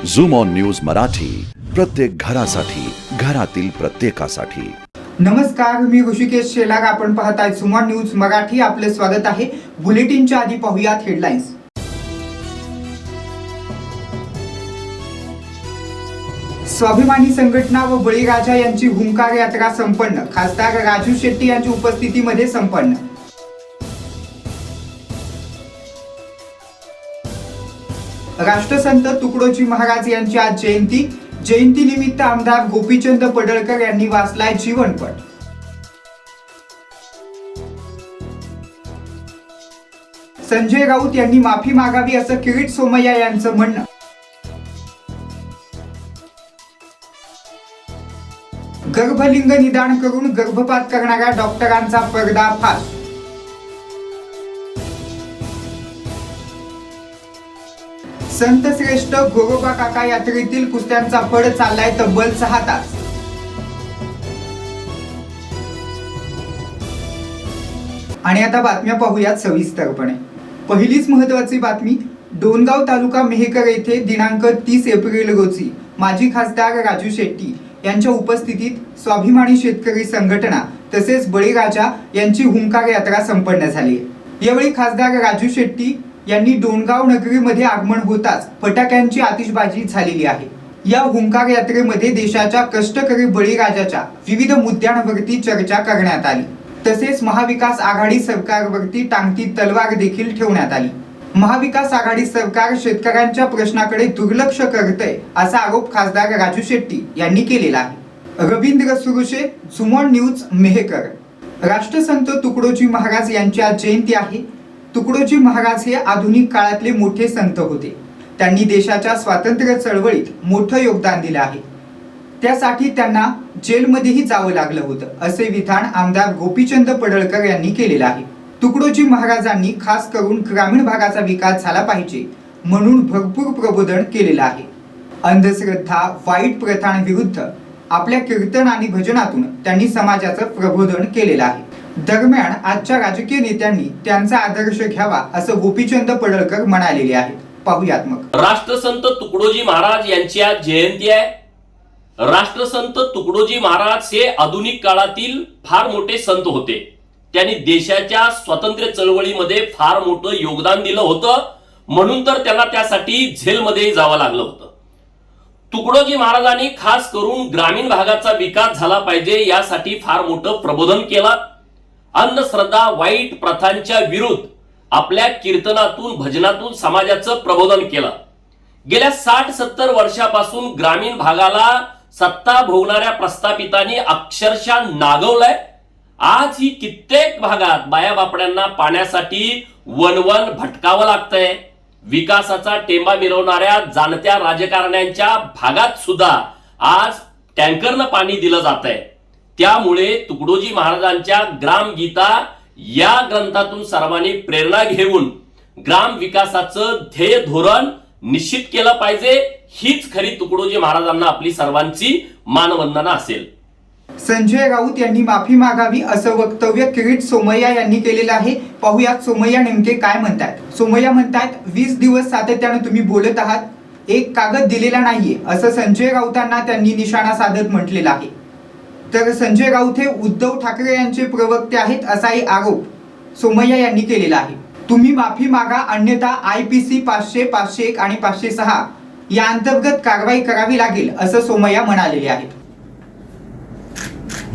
Zoom on news Marathi, प्रत्येक घरासाठी, घरातील प्रत्येकासाठी। नमस्कार, मी ऋषिकेश शेलार। आपण पाहताय झूम ऑन न्यूज मराठी। आपले स्वागत आहे। बुलेटिनच्या आधी पाहूयात हेडलाईन्स। स्वाभिमानी संघटना व बळीराजा यांची हुंकार यात्रा संपन्न। खासदार राजू शेट्टी यांच्या उपस्थितीमध्ये संपन्न। राष्ट्रसंत तुकडोजी महाराज यांची आज जयंती निमित्त आमदार गोपीचंद पडळकर यांनी वाचलाय जीवनपट। संजय राऊत यांनी माफी मागावी असं किरीट सोमय्या यांचं म्हणणं। गर्भलिंग निदान करून गर्भपात करणाऱ्या डॉक्टरांचा पर्दाफाश। संत श्रेष्ठ गोरोबा काका यात्रेतील कुस्त्यांचा फड चाललाय तब्बल 6 तास। आणि आता बातम्या पाहूयात सविस्तरपणे। पहिलीच महत्त्वाची बातमी, डोणगाव तालुका मेहकर येथे दिनांक 30 एप्रिल रोजी माजी खासदार राजू शेट्टी यांच्या उपस्थितीत स्वाभिमानी शेतकरी संघटना तसेच बळीराजा यांची हुंकार यात्रा संपन्न झाली आहे। यावेळी खासदार राजू शेट्टी यांनी डोणगाव नगरीमध्ये आगमन होताच फटाक्यांची आतिषबाजी झालेली आहे। या हुंकार यात्रेमध्ये देशाच्या कष्टकरी बळीराजाच्या विविध मुद्द्यांवरती चर्चा करण्यात आली। तसेच महाविकास आघाडी सरकारवरती टांगती तलवार देखील ठेवण्यात आली। महाविकास आघाडी सरकार शेतकऱ्यांच्या प्रश्नाकडे दुर्लक्ष करते असा आरोप खासदार राजू शेट्टी यांनी केलेला आहे। Ravindra Surushe, Zoom on News, Mehkar. Rashtrasant Tukdoji Maharaj यांची आज जयंती आहे। तुकडोजी महाराज हे आधुनिक काळातले मोठे संत होते। त्यांनी देशाच्या स्वातंत्र्य चळवळीत मोठं योगदान दिलं आहे। त्यासाठी त्यांना जेलमध्येही जावं लागलं होतं असे विधान आमदार गोपीचंद पडळकर यांनी केलेलं आहे। तुकडोजी महाराजांनी खास करून ग्रामीण भागाचा विकास झाला पाहिजे म्हणून भरपूर प्रबोधन केलेलं आहे। अंधश्रद्धा, वाईट प्रथांविरुद्ध आपल्या कीर्तन आणि भजनातून त्यांनी समाजाचं प्रबोधन केलेलं आहे। दरम्यान आजच्या राजकीय नेत्यांनी त्यांचा आदर्श घ्यावा असं गोपीचंद पडळकर म्हणालेले आहेत। पाहूयात मग। राष्ट्रसंत तुकडोजी महाराज यांची आज जयंती आहे। राष्ट्रसंत तुकडोजी महाराज हे आधुनिक काळातील फार मोठे संत होते। त्यांनी देशाच्या स्वातंत्र्य चळवळीमध्ये फार मोठं योगदान दिलं होतं, म्हणून तर त्यांना त्यासाठी जेलमध्ये जावं लागलं होतं। तुकडोजी महाराजांनी खास करून ग्रामीण भागाचा विकास झाला पाहिजे यासाठी फार मोठं प्रबोधन केलं। अंधश्रद्धा, वाईट प्रथांच्या विरुद्ध आपल्या कीर्तनातून भजनातून समाजाचं प्रबोधन केलं। गेल्या 60-70 वर्षापासून ग्रामीण भागाला सत्ता भोगणाऱ्या प्रस्थापितांनी अक्षरशः नागवलंय। आज ही कित्येक भागात बाया बापड्यांना पाण्यासाठी वनवन भटकावं लागतंय। विकासाचा टेंबा मिरवणाऱ्या जाणत्या राजकारण्यांच्या भागात सुद्धा आज टँकरनं पाणी दिलं जात आहे। त्यामुळे तुकडोजी महाराजांच्या ग्रामगीता या ग्रंथातून सर्वांनी प्रेरणा घेऊन ग्राम विकासाचं ध्येय धोरण निश्चित केलं पाहिजे। हीच खरी तुकडोजी महाराजांना आपली सर्वांची मानवंदना असेल। संजय राऊत यांनी माफी मागावी असं वक्तव्य किरीट सोमय्या यांनी केलेलं आहे। पाहूयात सोमय्या नेमके काय म्हणतात। सोमय्या म्हणतात, 20 दिवस सातत्याने तुम्ही बोलत आहात, एक कागद दिलेला नाहीये असं संजय राऊतांना त्यांनी निशाणा साधत म्हटलेलं आहे। तर संजय राऊत हे उद्धव ठाकरे यांचे प्रवक्ते आहेत असाही आरोप सोमय्या यांनी केलेला आहे। तुम्ही माफी मागा, अन्यथा IPC 500, 501 आणि 506 या अंतर्गत कारवाई करावी लागेल असं सोमय्या म्हणालेले आहेत।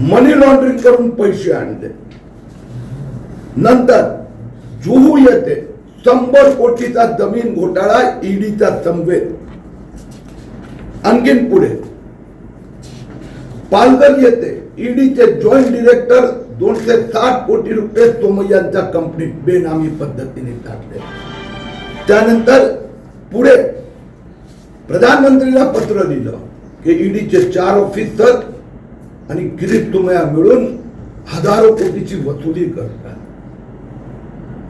मनी लॉन्ड्रिंग करून पैसे आणले, नंतर जुहू येते 100 कोटीचा जमीन घोटाळा, ईडीचा समवेत। आणखीन पुढे पालघर येते ईडीचे जॉईंट डिरेक्टर 260 कोटी रुपये सोमय्यांच्या कंपनीत बेनामी पद्धतीने टाकले। त्यानंतर पुढे प्रधानमंत्रीला पत्र लिहिलं की ईडीचे 4 ऑफिसर आणि किरीट सोमय्या मिळून हजारो कोटीची वसुली करतात।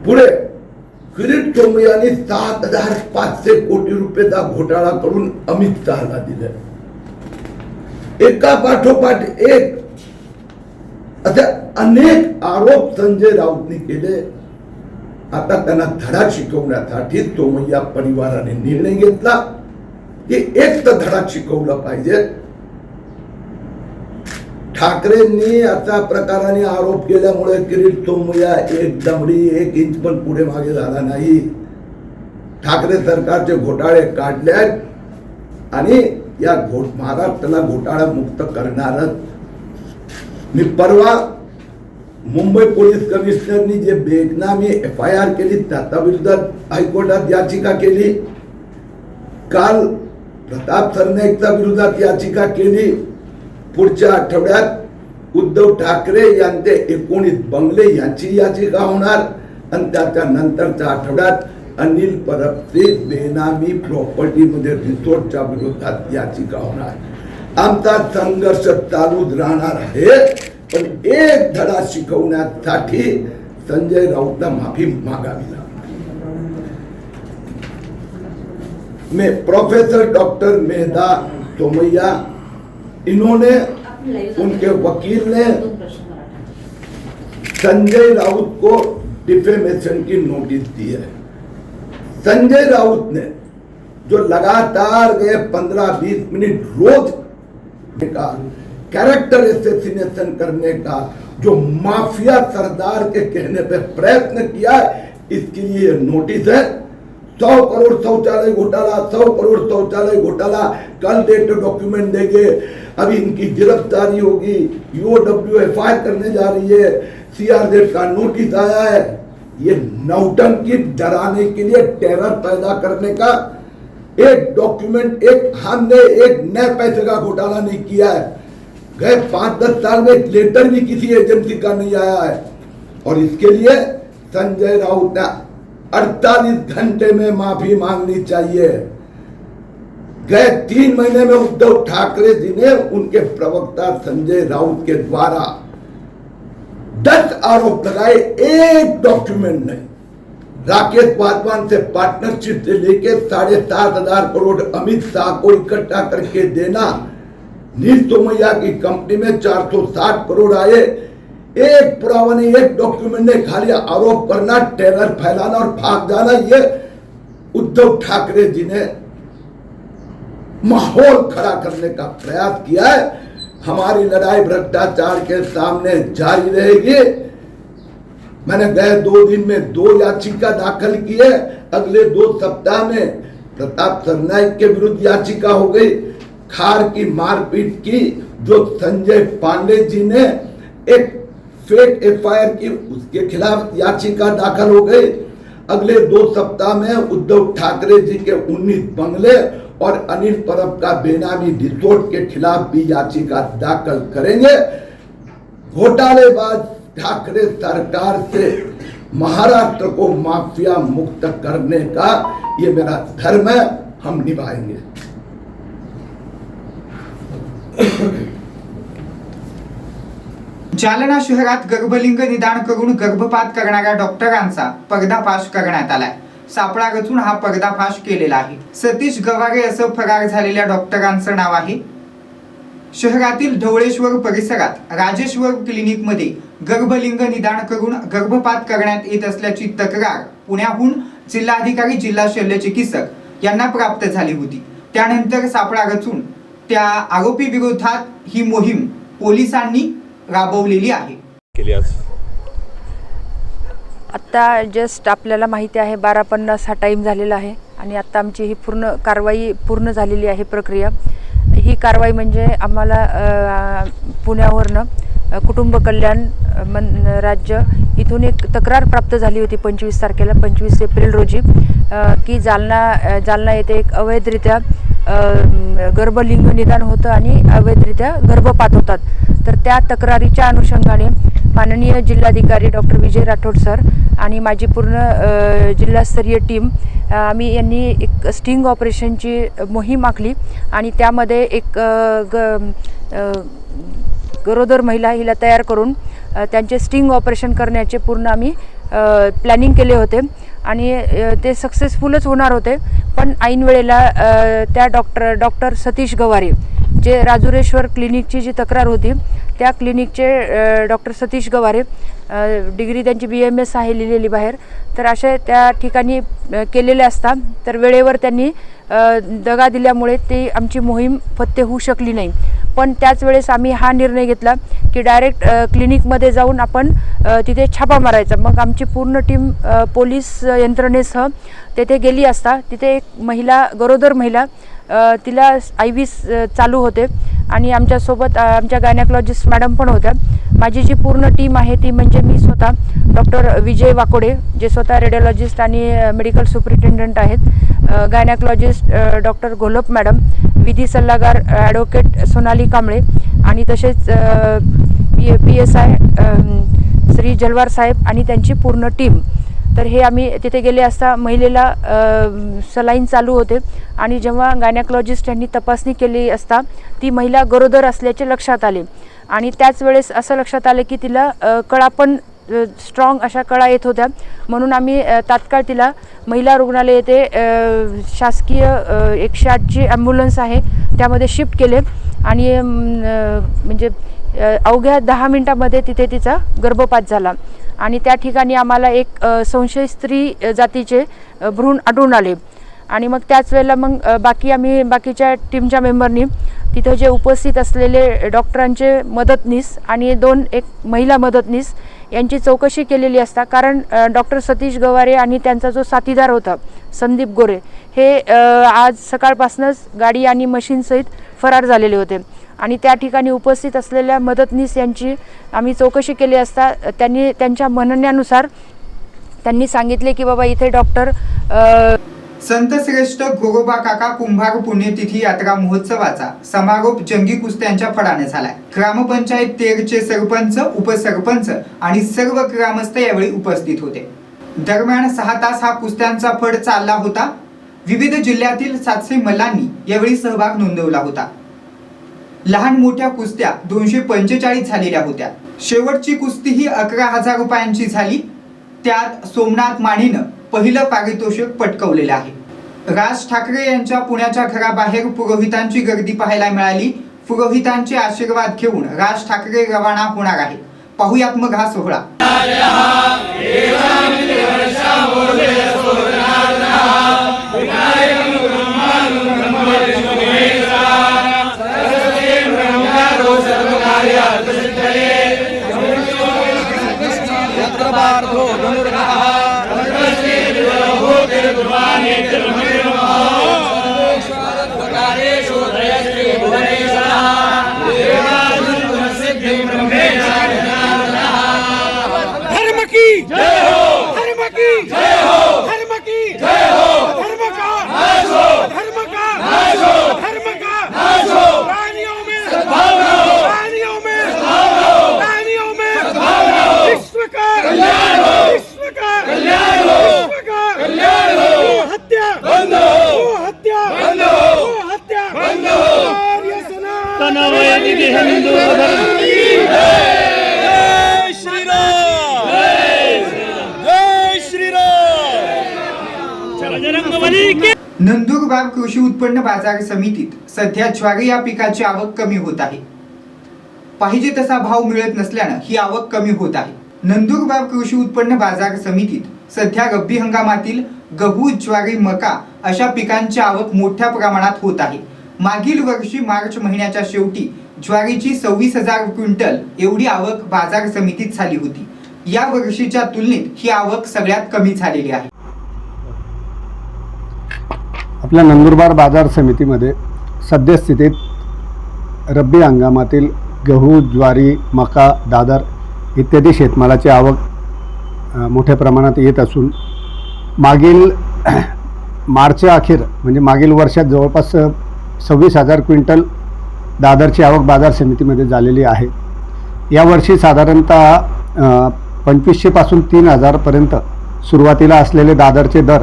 पुढे किरीट सोमय्यांनी 7500 कोटी रुपयाचा घोटाळा करून अमित शहाला दिले। एका पाठोपाठ एक असे अनेक आरोप संजय राऊतनी केले। आता त्यांना धडा शिकवण्यासाठी सोमय्या परिवाराने निर्णय घेतला हे एक तर धडा शिकवला पाहिजे. ठाकरेंनी अशा प्रकाराने आरोप केल्यामुळे किरीट सोमय्या एक दमडी 1 इंच पण पुढे मागे झाला नाही. ठाकरे सरकारचे घोटाळे काढले आणि या महाराष्ट्राला घोटाळा मुक्त करणारच. मी परवा मुंबई पोलीस कमिशनरनी जे बेनामी FIR केली त्याच्या विरोधात हायकोर्टात याचिका केली. काल प्रताप सरनाईकच्या विरोधात याचिका केली. पुढच्या आठवड्यात उद्धव ठाकरे यांचे 19 बंगले याची याचिका होणार आणि त्याच्या नंतरच्या आठवड्यात अनिल परबचे बेनामी प्रॉपर्टी मध्ये रिसोर्टच्या विरोधात याचिका होणार. आमचा संघर्ष चालूच राहणार आहे. पण एक धडा शिकवण्यासाठी संजय राऊतला माफी मागावी लागणार. मैं प्रोफेसर डॉक्टर मेधा सोमय्या, इन्होंने उनके वकील ने संजय राउत को डिफेमेशन की नोटिस दी है. संजय राउत ने जो लगातार गए 15-20 मिनट रोज का कैरेक्टर एसेसिनेशन करने का जो माफिया सरदार के कहने पे प्रयत्न किया, इसके लिए नोटिस है. 100 करोड़ शौचालय घोटाला, 100 करोड़ शौचालय घोटाला, कल डेट डॉक्यूमेंट देंगे. अभी इनकी गिरफ्तारी होगी. EOW FIR करने जा रही है. CRZ का नोटिस आया है. ये नौटंकी डराने के लिए, टेरर पैदा करने का एक डॉक्यूमेंट, हमने एक नए पैसे का घोटाला नहीं किया है. गए 5-10 साल में एक लेटर भी किसी एजेंसी का नहीं आया है. और इसके लिए संजय राउत ने 48 घंटे में माफी मांगनी चाहिए. गए 3 महीने में उद्धव ठाकरे जी ने उनके प्रवक्ता संजय राउत के द्वारा 10 आरोप लगाए, एक डॉक्यूमेंट नहीं. राकेश वाधवान से पार्टनरशिप से लेके 7,500 करोड़ अमित शाह को इकट्ठा करके देना, नील सोमय्या की कंपनी में 460 करोड़ आए. एक पुरावा नहीं, एक डॉक्यूमेंट ने खाली आरोप करना, टेरर फैलाना और भाग जाना. ये उद्धव ठाकरे जी ने माहौल खड़ा करने का प्रयास किया है. हमारी लड़ाई भ्रष्टाचार के सामने जारी रहेगी. मैंने गए 2 दिन में 2 याचिका दाखिल की है. अगले 2 सप्ताह में प्रताप सरनाईक के विरुद्ध याचिका हो गई. खार की मारपीट की जो संजय पांडे जी ने एक फेक FIR की, उसके खिलाफ याचिका दाखिल हो गई. अगले 2 सप्ताह में उद्धव ठाकरे जी के 19 बंगले और अनिल परब का बेनामी रिसोर्ट के खिलाफ भी याचिका दाखिल करेंगे. घोटालेबाज ठाकरे सरकार से महाराष्ट्र को माफिया मुक्त करने का ये मेरा धर्म है. हम निभाएंगे. जालना शहरात गर्भलिंग निदान करून गर्भपात करणाऱ्या डॉक्टरांचा पर्दाफाश करण्यात आलाय. सापळा रचून हा पर्दाफाश केलेला आहे. सतीश गवारे असं फरार झालेल्या डॉक्टरांचं नाव आहे. शहरातील ढवळेश्वर परिसरात राजेश्वर क्लिनिक मध्ये गर्भलिंग निदान करून गर्भपात करण्यात येत असल्याची तक्रार पुण्याहून जिल्हाधिकारी, जिल्हा शल्य चिकित्सक यांना प्राप्त झाली होती. त्यानंतर सापळा रचून त्या आरोपी विरोधात ही मोहीम पोलिसांनी राबवलेली आहे. आत्ता जस्ट आपल्याला माहिती आहे 12:50 हा टाईम झालेला आहे आणि आत्ता आमची ही पूर्ण कारवाई पूर्ण झालेली आहे. प्रक्रिया ही कारवाई म्हणजे आम्हाला पुण्यावरनं कुटुंब कल्याण राज्य इथून एक तक्रार प्राप्त झाली होती 25 तारखेला, 25 एप्रिल रोजी, की जालना येथे एक अवैधरित्या गर्भलिंग निदान होतं आणि अवैधरित्या गर्भपात होतात. तर त्या तक्रारीच्या अनुषंगाने माननीय जिल्हाधिकारी डॉक्टर विजय राठोड सर आणि माझी पूर्ण जिल्हास्तरीय टीम आम्ही यांनी एक स्टिंग ऑपरेशनची मोहीम आखली आणि त्यामध्ये एक गरोदर महिला हिला तयार करून त्यांचे स्टिंग ऑपरेशन करण्याचे पूर्ण आम्ही प्लॅनिंग केले होते आणि ते सक्सेसफुलच होणार होते. पण ऐन वेळेला त्या डॉक्टर सतीश गवारे जे राजुरेश्वर क्लिनिकची जी तक्रार होती त्या क्लिनिकचे डॉक्टर सतीश गवारे, डिग्री त्यांची BMS आहे लिहिलेली बाहेर, तर असे त्या ठिकाणी केलेले असता तर वेळेवर त्यांनी दगा दिल्यामुळे ती आमची मोहीम फत्ते होऊ शकली नाही. पण त्याच वेळेस आम्ही हा निर्णय घेतला की डायरेक्ट क्लिनिकमध्ये जाऊन आपण तिथे छापा मारायचा. मग आमची पूर्ण टीम पोलीस यंत्रणेसह तेथे गेली असता तिथे एक महिला, गरोदर महिला, तिला IV चालू होते आणि आमच्यासोबत आमच्या गायनॅकॉलॉजिस्ट मॅडम पण होत्या. माझी जी पूर्ण टीम आहे ती म्हणजे मी स्वतः, डॉक्टर विजय वाकोडे जे स्वतः रेडिओलॉजिस्ट आणि मेडिकल सुपरिटेंडंट आहेत, गायनॅकॉलॉजिस्ट डॉक्टर घोलप मॅडम, विधी सल्लागार ॲडव्होकेट सोनाली कांबळे आणि तसेच PSI श्री जलवार साहेब आणि त्यांची पूर्ण टीम. तर हे आम्ही तिथे गेले असता महिलेला सलाईन चालू होते आणि जेव्हा गायनॅकॉलॉजिस्ट यांनी तपासणी केली असता ती महिला गरोदर असल्याचे लक्षात आले आणि त्याच वेळेस असं लक्षात आलं की तिला कळा पण स्ट्रॉंग अशा कळा येत होत्या. म्हणून आम्ही तात्काळ तिला महिला रुग्णालय येथे शासकीय 108ची ॲम्ब्युलन्स आहे त्यामध्ये शिफ्ट केले आणि म्हणजे अवघ्या 10 मिनिटामध्ये तिथे तिचा गर्भपात झाला आणि त्या ठिकाणी आम्हाला एक संशयित स्त्री जातीचे भ्रूण आढळून आले आणि मग त्याच वेळेला मग आम्ही बाकीच्या टीमच्या मेंबरनी तिथं जे उपस्थित असलेले डॉक्टरांचे मदतनीस आणि एक महिला मदतनीस यांची चौकशी केलेली असता. कारण डॉक्टर सतीश गवारे आणि त्यांचा जो साथीदार होता संदीप गोरे हे आज सकाळपासूनच गाडी आणि मशीनसहित फरार झालेले होते आणि त्या ठिकाणी उपस्थित असलेल्या मदतनीस यांची आम्ही चौकशी केली असता त्यांच्या म्हणण्यानुसार त्यांनी सांगितले की बाबा इथे डॉक्टर संत श्रेष्ठ गोरोबा काका कुंभार पुण्यतिथी यात्रा महोत्सवाचा समारोप जंगी कुस्त्यांच्या फडाने झालाय. ग्रामपंचायत तेरचे सरपंच, उपसरपंच आणि सर्व ग्रामस्थ यावेळी उपस्थित होते. दरम्यान 6 तास हा कुस्त्यांचा फड चालला होता. विविध जिल्ह्यातील 700 मल्लांनी यावेळी सहभाग नोंदवला होता. लहान मोठ्या कुस्त्या 245 झालेल्या होत्या. शेवटची कुस्ती ही 11,000 रुपयांची झाली. त्यात सोमनाथ मानेनं पहिलं पारितोषिक पटकवलेलं आहे. राज ठाकरे यांच्या पुण्याच्या घराबाहेर पुरोहितांची गर्दी पाहायला मिळाली. पुरोहितांचे आशीर्वाद घेऊन राज ठाकरे रवाना होणार आहे. पाहुयात मग हा सोहळा. नंदुरबार कृषी उत्पन्न बाजार समितीत सध्या ज्वारी या पिकाची आवक कमी होत आहे. पाहिजे तसा भाव मिळत नसल्यानं ही आवक कमी होत आहे. नंदुरबार कृषी उत्पन्न बाजार समितीत सध्या रब्बी हंगामातील गहू, ज्वारी, मका अशा पिकांची आवक मोठ्या प्रमाणात होत आहे. मागील वर्षी मार्च महिन्याच्या शेवटी ज्वारीची 26,000 क्विंटल एवढी आवक बाजार समितीत झाली होती. या वर्षीच्या तुलनेत ही आवक सगळ्यात कमी झालेली आहे. आपल्या नंदुरबार बाजार समितीमध्ये सद्यस्थितीत रब्बी हंगामातील गहू, ज्वारी, मका, दादर इत्यादी शेतमालाची आवक मोठ्या प्रमाणात येत असून मागील मार्चच्या अखेर म्हणजे मागील वर्षात जवळपास 26,000 क्विंटल दादरची आवक बाजार समितीमध्ये झालेली आहे. यावर्षी साधारणतः 2,500 पासून 3,000पर्यंत सुरुवातीला असलेले दादरचे दर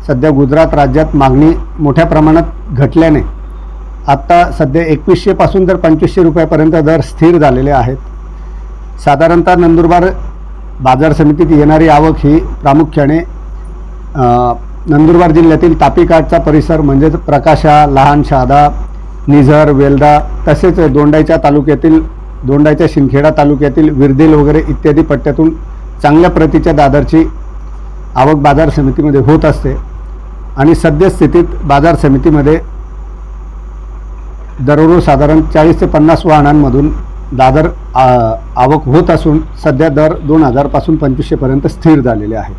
सध्या गुजरात राज्यात मागणी मोठ्या प्रमाणात घटल्याने आत्ता सध्या 2,100 पासून तर 2,500 रुपयापर्यंत दर स्थिर झालेले आहेत. साधारणतः नंदुरबार बाजार समितीत येणारी आवक ही प्रामुख्याने नंदुरबार जिल्ह्यातील तापीकाठचा परिसर म्हणजेच प्रकाशा, लहान शहादा, निझर, वेल्दा तसेच दोंडाईच्या शिंदखेडा तालुक्यातील विरदेल वगैरे इत्यादी पट्ट्यातून चांगल्या प्रतीच्या दादरची आवक बाजार समितीमध्ये होत असते आणि सद्यस्थितीत बाजार समितीमध्ये दररोज साधारण 40 ते 50 वाहनांमधून दादर आवक होत असून सध्या दर 2000 पासून 2500 पर्यंत स्थिर झालेले आहे.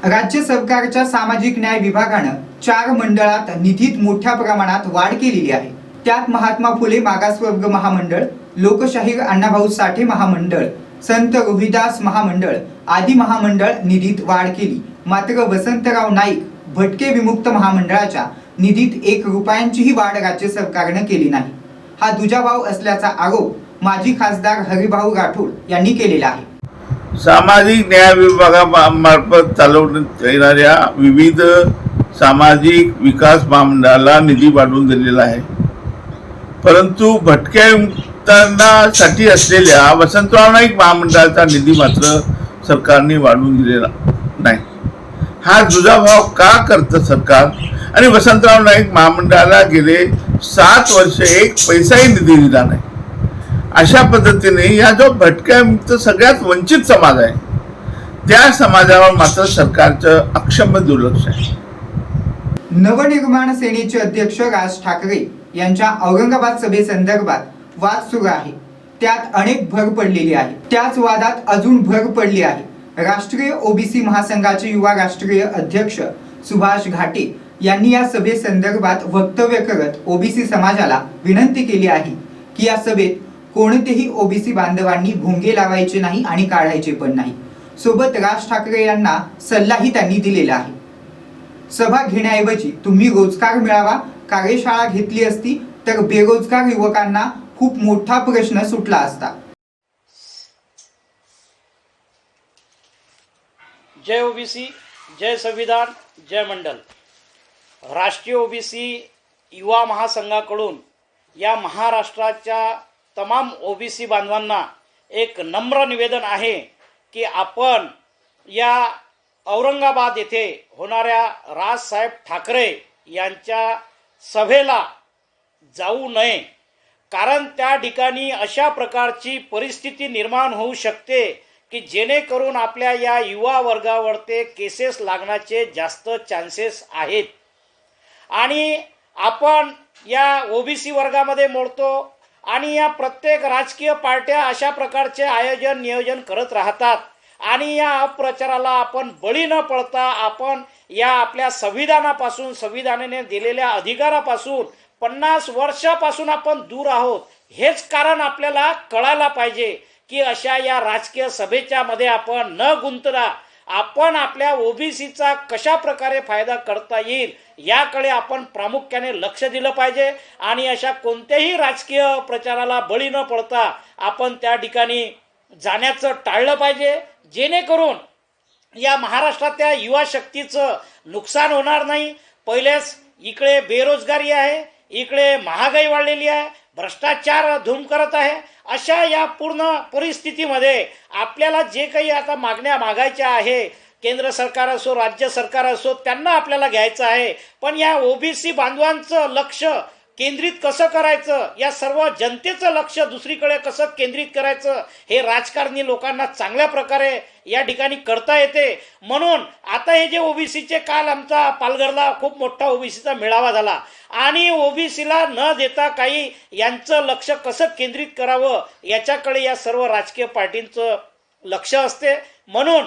राज्य सरकारच्या सामाजिक न्याय विभागानं 4 मंडळात निधीत मोठ्या प्रमाणात वाढ केलेली आहे. त्यात महात्मा फुले मागासवर्ग महामंडळ, लोकशाहीर अण्णाभाऊ साठे महामंडळ, संत रोहिदास महामंडळ आदी महामंडळ निधीत वाढ केली. मात्र वसंतराव नाईक भटके विमुक्त महामंडळाच्या निधीत 1 रुपयांचीही वाढ राज्य सरकारनं केली नाही. हा दुजाभाव असल्याचा आरोप माजी खासदार हरिभाऊ राठोड यांनी केलेला आहे. सामाजिक न्याय विभागामार्फत चालवण्यात येणाऱ्या विविध सामाजिक विकास महामंडळाला निधी वाढवून दिलेला आहे, परंतु भटक्या विमुक्तांसाठी असलेल्या वसंतराव नाईक महामंडळाचा निधी मात्र सरकारने वाढवून दिलेला नाही. हा दुजाभाव का करतं सरकार? आणि वसंतराव नाईक महामंडळाला गेले 7 वर्ष 1 पैसाही निधी दिला नाही. अशा पद्धतीने या जो भटक्यामुक्त सगळ्यात वंचित समाज आहे त्या समाजावर मात्र सरकारचं अक्षम्य दुर्लक्ष आहे. नवनिर्माण सेनेचे अध्यक्ष राज ठाकरे यांच्या औरंगाबाद सभेसंदर्भात वाद सुरू आहे. त्यात अनेक भर पडलेली आहे. त्याच वादात अजून भर पडली आहे. राष्ट्रीय ओबीसी महासंघाचे युवा राष्ट्रीय अध्यक्ष सुभाष घाटे यांनी या सभेसंदर्भात वक्तव्य करत ओबीसी समाजाला विनंती केली आहे की या सभेत कोणतेही ओबीसी बांधवांनी भोंगे लावायचे नाही आणि काढायचे पण नाही. सोबत राज ठाकरे यांना सल्लाही त्यांनी दिलेला आहे. सभा घेण्याऐवजी तुम्ही रोजगार मेळावा कार्यशाळा घेतली असती तर बेरोजगार युवकांना खूप मोठा प्रश्न सुटला असता. जय ओबीसी, जय संविधान, जय मंडल. राष्ट्रीय ओबीसी युवा महासंघाकडून या महाराष्ट्राच्या तमाम ओबीसी बांधवांना एक नम्र निवेदन आहे की आपण या औरंगाबाद येथे होणाऱ्या राजसाहेब ठाकरे यांच्या सभेला जाऊ नये, कारण त्या ठिकाणी अशा प्रकारची परिस्थिती निर्माण होऊ शकते की जेणेकरून आपल्या या युवा वर्गावरती केसेस लागण्याचे जास्त चान्सेस आहेत. आणि आपण या ओबीसी वर्गामध्ये मोडतो आणि या प्रत्येक राजकीय पार्ट्या अशा प्रकारचे आयोजन नियोजन करत राहतात आणि या अपप्रचाराला आपण बळी न पडता आपण या आपल्या संविधानापासून, संविधानाने दिलेल्या अधिकारापासून 50 वर्षापासून आपण दूर आहोत. हेच कारण आपल्याला कळायला पाहिजे की अशा या राजकीय सभेच्या मध्ये आपण न गुंतता आपण आपल्या ओबीसीचा कशा प्रकारे फायदा करता येईल याकडे आपण प्रामुख्याने लक्ष दिलं पाहिजे. आणि अशा कोणत्याही राजकीय प्रचाराला बळी न पडता आपण त्या ठिकाणी जाण्याचं टाळलं पाहिजे, जेणेकरून या महाराष्ट्रातल्या युवा शक्तीचं नुकसान होणार नाही. पहिलेच इकडे बेरोजगारी आहे, इकडे महागाई वाढलेली आहे, भ्रष्टाचार धूम करत आहे. अशा या पूर्ण परिस्थितीमध्ये आपल्याला जे काही आता मागण्या मागायच्या आहे, केंद्र सरकार असो राज्य सरकार असो, त्यांना आपल्याला घ्यायचं आहे. पण या ओबीसी बांधवांचं लक्ष केंद्रित कसं करायचं, या सर्व जनतेचं लक्ष दुसरीकडे कसं केंद्रित करायचं हे राजकारणी लोकांना चांगल्या प्रकारे या ठिकाणी करता येते. म्हणून आता हे जे ओबीसीचे, काल आमचा पालघरला खूप मोठा ओबीसीचा मेळावा झाला आणि ओबीसीला न देता काही यांचं लक्ष कसं केंद्रित करावं याच्याकडे या सर्व राजकीय पार्टींचं लक्ष असते. म्हणून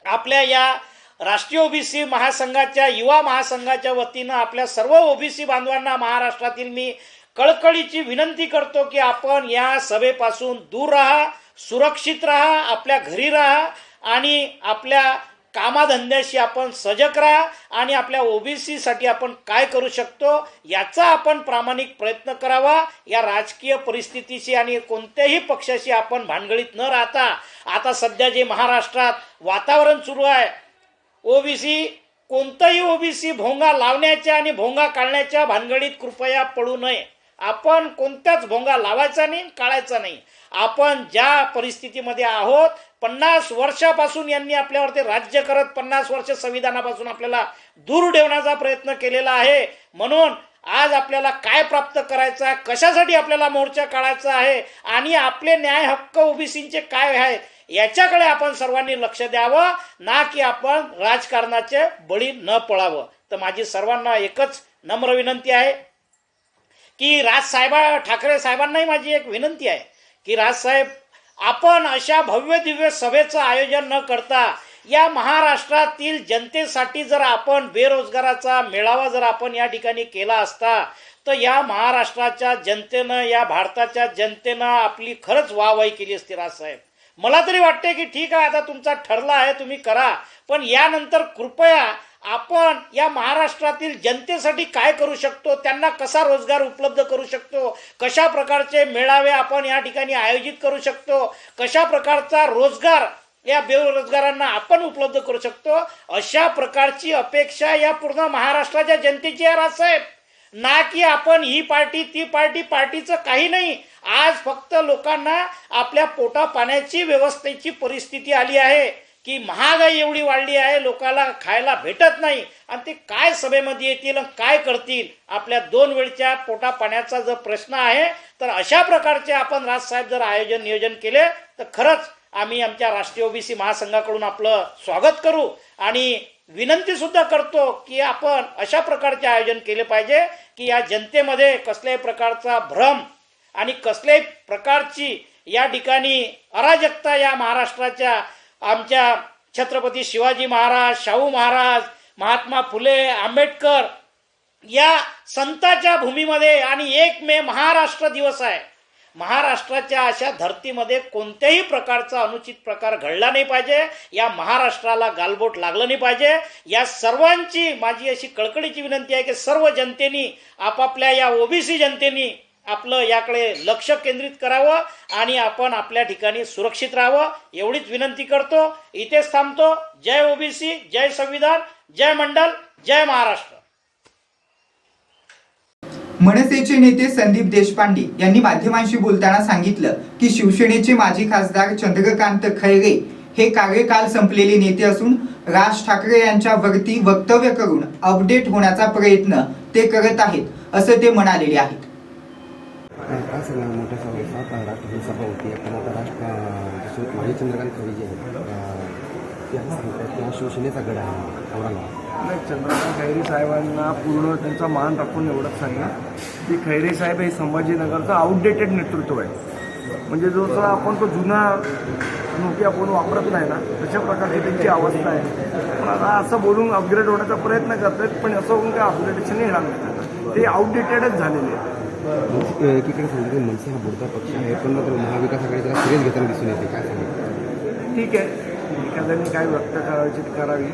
आपल्या या राष्ट्रीय ओबीसी महासंघाच्या, युवा महासंघाच्या वतीनं आपल्या सर्व ओबीसी बांधवांना महाराष्ट्रातील मी कळकळीची विनंती करतो की आपण या सभेपासून दूर राहा, सुरक्षित राहा, आपल्या घरी राहा आणि आपल्या कामाधंद्याशी आपण सजग राहा आणि आपल्या ओबीसीसाठी आपण काय करू शकतो याचा आपण प्रामाणिक प्रयत्न करावा. या राजकीय परिस्थितीशी आणि कोणत्याही पक्षाशी आपण भानगडीत न राहता आता सध्या जे महाराष्ट्रात वातावरण सुरू आहे, ओबीसी, कोणताही ओबीसी भोंगा लावण्याच्या आणि भोंगा काढण्याच्या भानगडीत कृपया पडू नये. आपण कोणत्याच भोंगा लावायचा नाही, काढायचा नाही. आपण ज्या परिस्थितीमध्ये आहोत, 50 वर्षापासून यांनी आपल्यावरती राज्य करत 50 वर्ष संविधानापासून आपल्याला दूर ठेवण्याचा प्रयत्न केलेला आहे. म्हणून आज आपल्याला काय प्राप्त करायचं आहे, कशासाठी आपल्याला मोर्चा काढायचा आहे आणि आपले न्याय हक्क ओबीसींचे काय आहे याच्याकडे आपण सर्वांनी लक्ष द्यावं, ना की आपण राजकारणाचे बळी न पडावं. तर माझी सर्वांना एकच नम्र विनंती आहे की ठाकरे साहेबांनाही माझी एक विनंती आहे की राजसाहेब, आपण अशा भव्य दिव्य सभेचं आयोजन न करता या महाराष्ट्रातील जनतेसाठी जर आपण बेरोजगाराचा मेळावा जर आपण या ठिकाणी केला असता तर या महाराष्ट्राच्या जनतेनं, या भारताच्या जनतेनं आपली खरंच वाहवाही केली असती. राजसाहेब, मला तरी वाटते की ठीक आहे, आता तुमचा ठरला आहे, तुम्ही करा, पण यानंतर कृपया आपण या महाराष्ट्रातील जनतेसाठी काय करू शकतो, त्यांना कसा रोजगार उपलब्ध करू शकतो, कशा प्रकारचे मेळावे आपण या ठिकाणी आयोजित करू शकतो, कशा प्रकारचा रोजगार या बेरोजगारांना आपण उपलब्ध करू शकतो, अशा प्रकारची अपेक्षा या पूर्ण महाराष्ट्राच्या जनतेची आहे राजसाहेब. ना की आपण ही पार्टी ती पार्टी, पार्टीचं काही नाही. आज फक्त लोकांना आपल्या पोटा पाण्याची व्यवस्थेची परिस्थिती आली आहे की महागाई एवढी वाढली आहे, लोकांना खायला भेटत नाही आणि ते काय सभेमध्ये येतील आणि काय करतील. आपल्या 2 वेळच्या पोटा पाण्याचा जर प्रश्न आहे तर अशा प्रकारचे आपण राजसाहेब जर आयोजन नियोजन केले तर खरंच आम्ही आमच्या राष्ट्रीय ओबीसी महासंघाकडून आपलं स्वागत करू आणि विनंती सुद्धा करतो की आपण अशा प्रकारचे आयोजन केले पाहिजे की या जनतेमध्ये कसल्याही प्रकारचा भ्रम आणि कसल्याही प्रकारची या ठिकाणी अराजकता या महाराष्ट्राच्या, आमच्या छत्रपती शिवाजी महाराज, शाहू महाराज, महात्मा फुले, आंबेडकर या संतांच्या भूमीमध्ये आणि 1 मे महाराष्ट्र दिवस आहे. महाराष्ट्राच्या अशा धर्तीमध्ये कोणत्याही प्रकारचा अनुचित प्रकार घडला नाही पाहिजे, या महाराष्ट्राला गालबोट लागलं नाही पाहिजे. या सर्वांची माझी अशी कळकळीची विनंती आहे की सर्व जनतेनी, आपापल्या या ओबीसी जनतेनी आपलं याकडे लक्ष केंद्रित करावं आणि आपण आपल्या ठिकाणी सुरक्षित राहावं, एवढीच विनंती करतो. इथेच थांबतो. जय ओबीसी, जय संविधान, जय मंडल, जय महाराष्ट्र. मनसेचे नेते संदीप देशपांडे यांनी माध्यमांशी बोलताना सांगितलं की शिवसेनेचे माजी खासदार चंद्रकांत खैरे हे कार्यकाल संपलेले नेते असून राज ठाकरे यांच्या वरती वक्तव्य करून अपडेट होण्याचा प्रयत्न ते करत आहेत, असं ते म्हणालेले आहेत. मोठ्या सभा होती, माजी चंद्रकांत खैरे जे आहेत शिवसेनेचा गड आहे औरंगाबाद. चंद्रकांत खैरे साहेबांना पूर्ण त्यांचा मान राखून एवढंच सांगेन की खैरे साहेब हे संभाजीनगरचं आउटडेटेड नेतृत्व आहे. म्हणजे जो आपण तो जुना नोकिया फोन वापरत नाही ना, तशा प्रकारची त्यांची अवस्था आहे. पण आता असं बोलून अपग्रेड होण्याचा प्रयत्न करतात, पण असं होऊन काय अपग्रेडेशन येणार नाही, ते आउटडेटेडच झालेले आहे. एकीकडे सांगितलं मनसे हा बुडता पक्ष आहे, पण मात्र महाविकास आघाडी त्याला सिरियस घेताना दिसून येते. काय सांगितलं? ठीक आहे, एखाद्याने काय व्यक्त करायची करावी.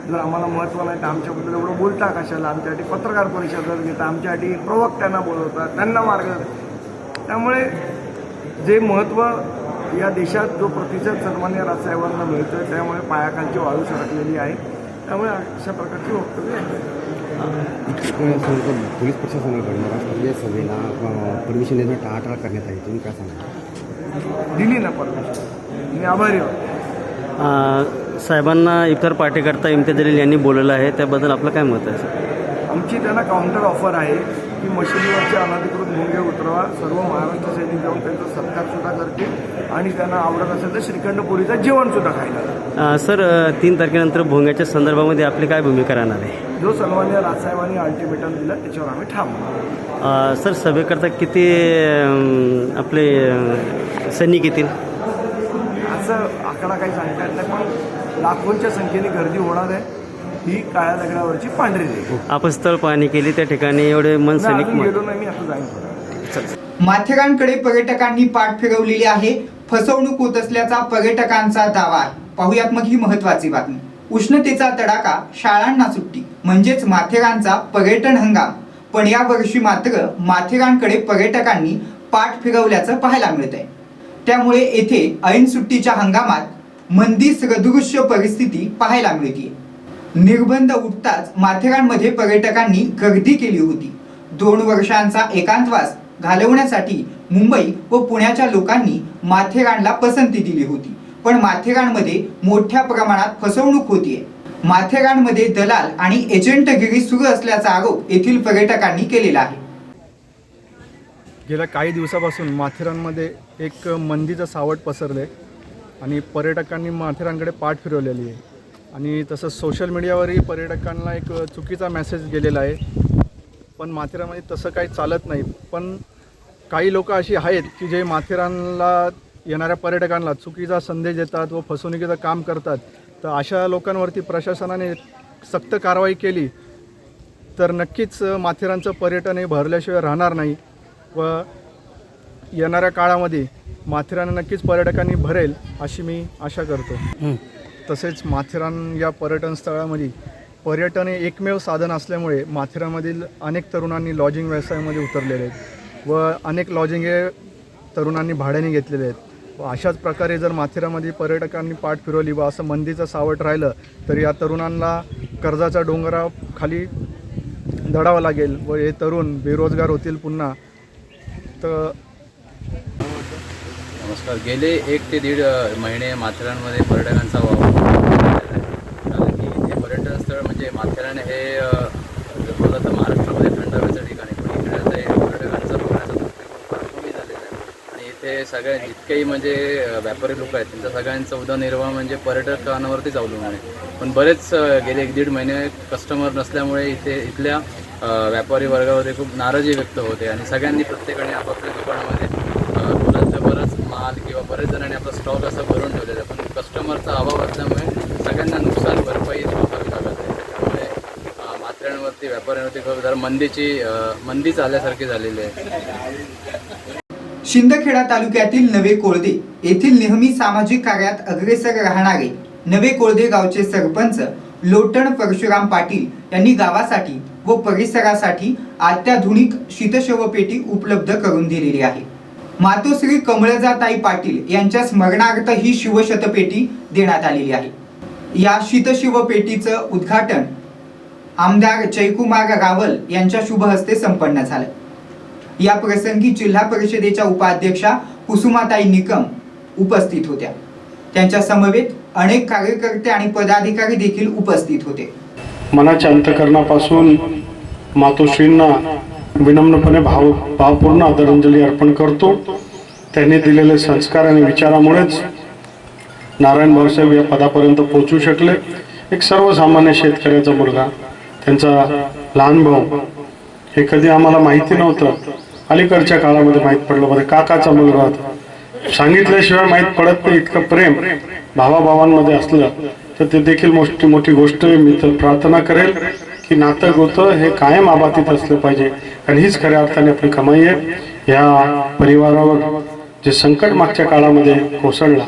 जर आम्हाला महत्त्व नाही तर आमच्याबद्दल एवढं बोलता कशाला? आमच्यासाठी पत्रकार परिषद घेता, आमच्यासाठी प्रवक्त्यांना बोलवतात, त्यांना मार्ग. त्यामुळे जे महत्त्व या देशात जो प्रतिसाद सन्मान्य राजसाहेबांना मिळतो आहे, त्यामुळे पायाखालची वाळू सरकलेली आहे. त्यामुळे अशा प्रकारची वक्तव्य आहे. पोलीस प्रशासनाकडे महाराष्ट्रातल्या सभेला परमिशन देणं टाळाटाळ करण्यात आली, तुम्ही काय सांगा? दिली ना परमिशन, मी आभारी होतो. साहेबांना इतर पार्टीकर्ता इम्तियाज जलील यांनी बोलवलं आहे, त्याबद्दल आपलं काय मत आहे? आमची त्यांना काउंटर ऑफर आहे की मशिदीवरचे अनधिकृत भोंगे उतरवा, सर्व महाराष्ट्र सैनिक जाऊन त्यांचा सत्कारसुद्धा करतील आणि त्यांना आवडत असेल तर श्रीखंड पोळीचं जेवणसुद्धा खायला. सर, 3 तारखेनंतर भोंग्याच्या संदर्भामध्ये आपली काय भूमिका राहणार आहे? जो सन्मान्य राजसाहेबांनी अल्टिमेटम दिलं त्याच्यावर आम्ही ठाम. सर, सभेकरता किती आपले सैनिक येतील? असं आकडा काही सांगता येत नाही, पण लाखोंच्या संख्येने गर्दी होणार आहे. ही काळ्या दगडावरची पांढरी रेघ. आपण स्थळ पाहणी केली त्या ठिकाणी एवढे मन सैनिक गेलो नाही, मी आता जाईन. माथेरानकडे पर्यटकांनी पाठ फिरवलेली आहे. फसवणूक होत असल्याचा पर्यटकांचा दावा आहे. पाहुयात मग ही महत्वाची बातमी. उष्णतेचा तडाखा, शाळांना सुट्टी म्हणजेच माथेरानचा पर्यटन हंगाम. पण या वर्षी मात्र माथेरानकडे पर्यटकांनी पाठ फिरवल्याचं पाहायला मिळत आहे. त्यामुळे येथे ऐन सुट्टीच्या हंगामात मंदी सदृश्य परिस्थिती पाहायला मिळते. निर्बंध उठताच माथेरानमध्ये पर्यटकांनी गर्दी केली होती. 2 वर्षांचा एकांतवास घालवण्यासाठी मुंबई व पुण्याच्या लोकांनी माथेरानला पसंती दिली होती. पण माथेरानमध्ये मोठ्या प्रमाणात फसवणूक होतीये. माथेरानमध्ये दलाल आणि एजंटगिरी सुरू असल्याचा आरोप येथील पर्यटकांनी केलेला आहे. गेल्या काही दिवसापासून माथेरानमध्ये एक मंदीचं सावट पसरले आणि पर्यटकांनी माथेरानकडे पाठ फिरवलेली आहे आणि तसंच सोशल मीडियावरही पर्यटकांना एक चुकीचा मेसेज गेलेला आहे. पण माथेरानमध्ये तसं काही चालत नाही. पण काही लोक अशी आहेत की जे माथेरानला येणाऱ्या पर्यटकांना चुकीचा संदेश देतात व फसवणुकीचं काम करतात. तर अशा लोकांवरती प्रशासनाने सक्त कारवाई केली तर नक्कीच माथेरानचं पर्यटन हे भरल्याशिवाय राहणार नाही व येणाऱ्या काळामध्ये माथेरान नक्कीच पर्यटकांनी भरेल अशी मी आशा करतो. तसेच माथेरान या पर्यटन स्थळामध्ये पर्यटन हे एकमेव साधन असल्यामुळे माथेरानमधील अनेक तरुणांनी लॉजिंग व्यवसायामध्ये उतरलेले आहेत व अनेक लॉजिंग हे तरुणांनी भाड्याने घेतलेले आहेत. व अशाच प्रकारे जर माथेरानमध्ये पर्यटकांनी पाठ फिरवली व असं मंदीचं सावट राहिलं तर या तरुणांना कर्जाच्या डोंगराखाली दडावं लागेल व हे तरुण बेरोजगार होतील पुन्हा. तर नमस्कार. गेले 1 ते 1.5 महिने माथेरानमध्ये पर्यटकांचा वावर कारण की हे पर्यटन स्थळ म्हणजे माथेरान हे बोललं तर महाराष्ट्रामध्ये थंड हवेचं ठिकाण आहे. पण इकडे आता हे पर्यटकांचा बघण्याचा दृष्टिकोन फार कमी झालेला आहे आणि इथे सगळ्या जितकेही म्हणजे व्यापारी लोक आहेत त्यांचा सगळ्यांचा उदरनिर्वाह म्हणजे पर्यटकांवरतीच अवलंबून आहे. पण बरेच गेले 1-1.5 महिने कस्टमर नसल्यामुळे इथल्या व्यापारी वर्गामध्ये खूप नाराजी व्यक्त होते आणि सगळ्यांनी प्रत्येकाने आपापल्या दुकानामध्ये बरंच माल किंवा बरेच जणांनी आपला स्टॉक असं भरून ठेवलेला आहे. पण कस्टमरचा अभाव असल्यामुळे सगळ्यांना नुकसान भरपाई सोसावी लागत आहे. त्यामुळे माथेरानवरती व्यापाऱ्यांवरती खूप जरा मंदीच आल्यासारखी झालेली आहे. शिंदखेडा तालुक्यातील नवे कोळदे येथील नेहमी सामाजिक कार्यात अग्रेसर राहणारे नवे कोळदे गावचे सरपंच लोटण परशुराम पाटील यांनी गावासाठी व परिसरासाठी अत्याधुनिक शीतशवपेटी उपलब्ध करून दिलेली आहे. मातोश्री कमळजाताई पाटील यांच्या स्मरणार्थ ही शिवशतपेटी देण्यात आलेली आहे. या शीतशिवपेटीचं उद्घाटन आमदार जयकुमार रावल यांच्या शुभ हस्ते संपन्न झालं. या प्रसंगी जिल्हा परिषदेच्या उपाध्यक्षा कुसुमाताई निकम उपस्थित होत्या. त्यांच्या समवेत अनेक कार्यकर्ते आणि पदाधिकारी देखील उपस्थित होते. मनाच्या अंतःकरणापासून मातोश्रींना विनम्रपणे भावपूर्ण आदरांजली अर्पण करतो. त्यांनी दिलेले संस्कार आणि विचारामुळेच नारायण भाऊसाहेब या पदापर्यंत पोहोचू शकले. एक सर्वसामान्य शेतकऱ्याचा मुलगा, त्यांचा लहान भाऊ हे कधी आम्हाला माहिती नव्हतं. अलीकडच्या काळामध्ये माहीत पडलं. मध्ये काकाचा मुलगा होता. सांगितल्याशिवाय माहीत पडत नाही इतकं प्रेम भावाभावांमध्ये असलं तर ते देखील मोठी गोष्ट आहे. मी तर प्रार्थना करेल की नातं गोतं हे कायम आबातीत असलं पाहिजे आणि हीच खऱ्या अर्थाने आपली कमाई आहे. या परिवारावर जे संकट मागच्या काळामध्ये कोसळला,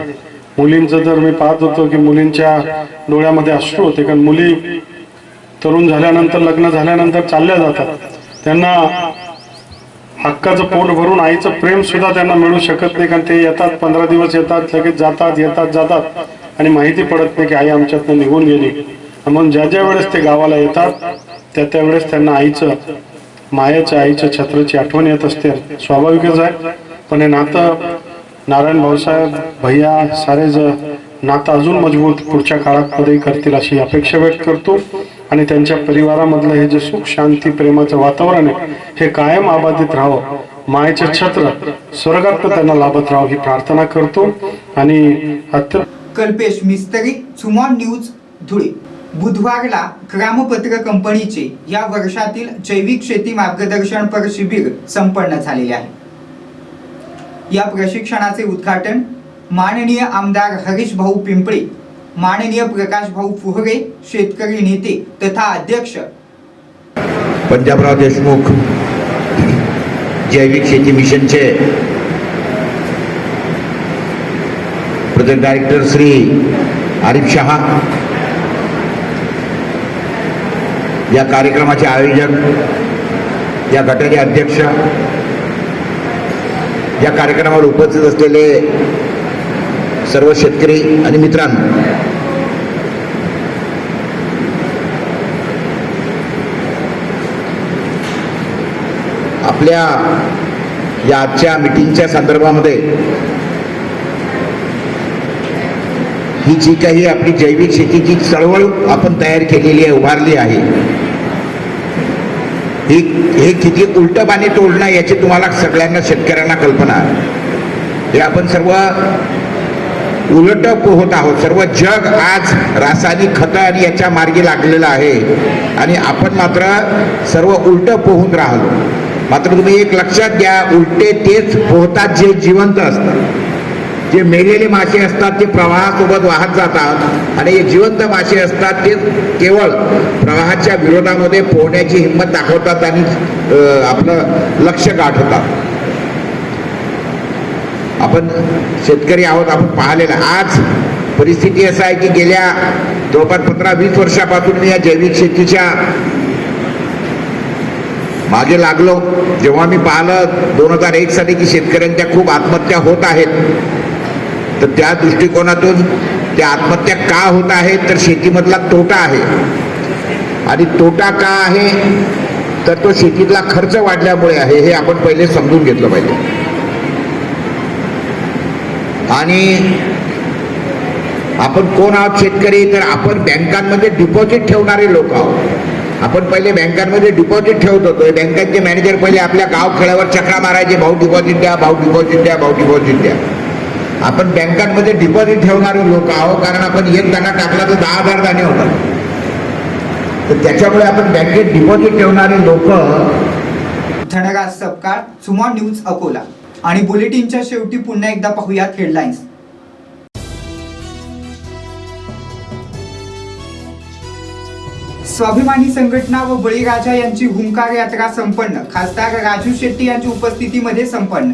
मुलींचं तर मी पाहत होतो की मुलींच्या डोळ्यामध्ये अश्रू होते. कारण मुली तरुण झाल्यानंतर लग्न झाल्यानंतर चालल्या जातात. त्यांना हक्काचं पोट भरून आईचं प्रेम सुद्धा त्यांना मिळू शकत नाही. कारण ते येतात, 15 दिवस येतात, लगेच जातात, येतात जातात आणि माहिती पडत नाही की आई आमच्यातनं निघून गेली. म्हणून ज्या वेळेस ते गावाला येतात त्या वेळेस त्यांना आईचं, मायाच्या, आईच्या छत्राची आठवण येत असते. स्वाभाविकच आहे. पण हे नातं नारायण भाऊसाहेब भैया सारे नातं अजून मजबूत पुढच्या काळात करतील अशी अपेक्षा व्यक्त करतो आणि त्यांच्या परिवारामधलं हे जे सुख शांती प्रेमाचं वातावरण आहे हे कायम आबादित राहावं. मायेचे छत्र स्वर्गात त्यांना लाभत राहावं ही प्रार्थना करतो. आणि कल्पेश मिस्त्री, सुमन न्यूज, धुळे. बुधवारला ग्रामपत्र कंपनीचे या वर्षातील जैविक शेती मार्गदर्शनपर शिबिर संपन्न झालेले आहे. या प्रशिक्षणाचे उद्घाटन माननीय आमदार हरीश भाऊ पिंपळे, माननीय प्रकाश भाऊ फुहरे, शेतकरी नेते तथा अध्यक्ष पंजाबराव देशमुख जैविक शेती मिशनचे प्रोजेक्ट डायरेक्टर श्री आरिफ शहा, या कार्यक्रमाचे आयोजक, या गटाचे अध्यक्ष, या कार्यक्रमावर उपस्थित असलेले सर्व शेतकरी आणि मित्रांनो, आपल्या या आजच्या मीटिंगच्या संदर्भामध्ये ही जी काही आपली जैविक शेतीची चळवळ आपण तयार केलेली आहे, उभारली आहे, हे किती उलट पाणी तोडणं याची तुम्हाला सगळ्यांना शेतकऱ्यांना कल्पना आहे. हे आपण सर्व उलट पोहत आहोत. सर्व जग आज रासायनिक खतं आणि याच्या मार्गी लागलेलं आहे आणि आपण मात्र सर्व उलट पोहून राहिलो. मात्र तुम्ही एक लक्षात घ्या, उलटे तेच पोहतात जे जिवंत असतात. जे मेलेले मासे असतात ते प्रवाहासोबत वाहत जातात आणि हे जिवंत मासे असतात ते केवळ प्रवाहाच्या विरोधामध्ये पोहण्याची हिंमत दाखवतात आणि आपलं लक्ष्य गाठवतात. आपण शेतकरी आहोत, आपण पाहिलेलं. आज परिस्थिती असं आहे की गेल्या जवळपास 15-20 वर्षापासून मी या जैविक शेतीच्या मागे लागलो. जेव्हा मी पाहिलं 2001 साली की शेतकऱ्यांच्या खूप आत्महत्या होत आहेत, तर त्या दृष्टिकोनातून त्या आत्महत्या का होत आहेत, तर शेतीमधला तोटा आहे. आणि तोटा का आहे, तर तो शेतीतला खर्च वाढल्यामुळे आहे. हे आपण पहिले समजून घेतलं पाहिजे. आणि आपण कोण आहोत शेतकरी, तर आपण बँकांमध्ये डिपॉझिट ठेवणारे लोक आहोत. आपण पहिले बँकांमध्ये डिपॉझिट ठेवत होतो. बँकांचे मॅनेजर पहिले आपल्या गाव खेड्यावर चक्रा मारायचे, भाऊ डिपॉझिट द्या, भाऊ डिपॉझिट द्या, भाऊ डिपॉझिट द्या. आपण बँकांमध्ये डिपॉझिट ठेवणारे लोक आहोत, कारण आपण एक दाणा टाकला तर 10,000 दाणे होतात. तर त्याच्यामुळे आपण बँकेत डिपॉझिट ठेवणारे लोक. धनराज सपकाळ, सुमन न्यूज अकोला. आणि बुलेटिनच्या शेवटी पुन्हा एकदा पाहूयात हेडलाईन्स. स्वाभिमानी संघटना व बळीराजा यांची हुंकार यात्रा संपन्न. खासदार राजू शेट्टी यांच्या उपस्थितीमध्ये संपन्न.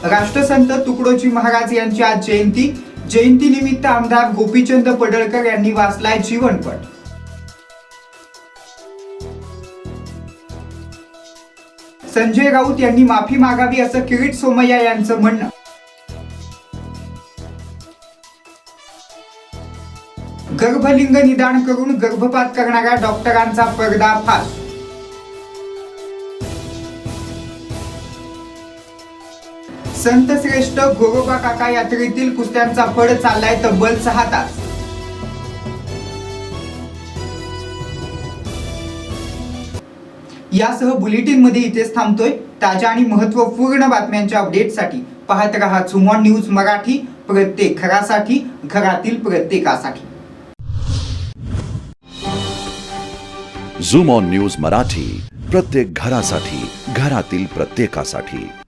राष्ट्रसंत तुकडोजी महाराज यांची आज जयंती. जयंतीनिमित्त आमदार गोपीचंद पडळकर यांनी वाचलाय जीवनपट. संजय राऊत यांनी माफी मागावी असं किरीट सोमय्या यांचं म्हणणं. गर्भलिंग निदान करून गर्भपात करणाऱ्या डॉक्टरांचा पर्दाफाश. संत श्रेष्ठ गोरोबा काका यात्रेतील कुस्त्यांचा फड चाललाय तब्बल 6 तास. यासह बुलेटिन मध्ये इथेच थांबतोय. ताज्या आणि महत्त्वपूर्ण बातम्यांच्या अपडेटसाठी पाहत रहा सुमन न्यूज मराठी. प्रत्येक घरासाठी, घरातील प्रत्येकासाठी. झूम ऑन न्यूज मराठी, प्रत्येक घरासाठी, घरातील प्रत्येकासाठी.